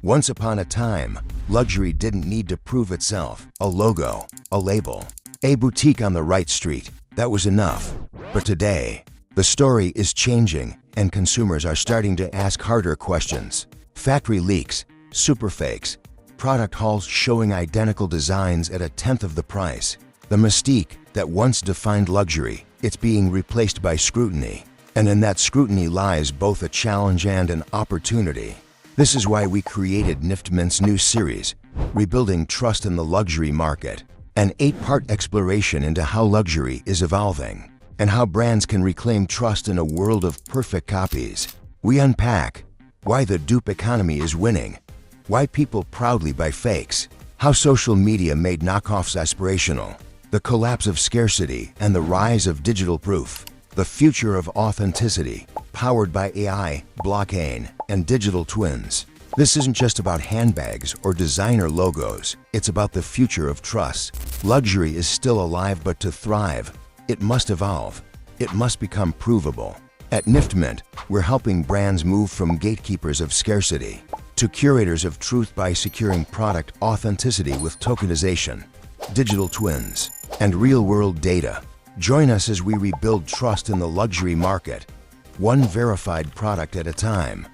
Once upon a time, luxury didn't need to prove itself. A logo, a label, a boutique on the right street, that was enough. But today, the story is changing and consumers are starting to ask harder questions. Factory leaks, superfakes, product hauls showing identical designs at a tenth of the price. The mystique that once defined luxury, it's being replaced by scrutiny. And in that scrutiny lies both a challenge and an opportunity. This is why we created Niftmint's new series, Rebuilding Trust in the Luxury Market, an 8-part exploration into how luxury is evolving and how brands can reclaim trust in a world of perfect copies. We unpack why the dupe economy is winning, why people proudly buy fakes, how social media made knockoffs aspirational, the collapse of scarcity and the rise of digital proof, the future of authenticity, powered by AI, blockchain, and digital twins. This isn't just about handbags or designer logos, it's about the future of trust. Luxury is still alive, but to thrive, it must evolve. It must become provable. At Niftmint, we're helping brands move from gatekeepers of scarcity to curators of truth by securing product authenticity with tokenization, digital twins, and real-world data. Join us as we rebuild trust in the luxury market, one verified product at a time.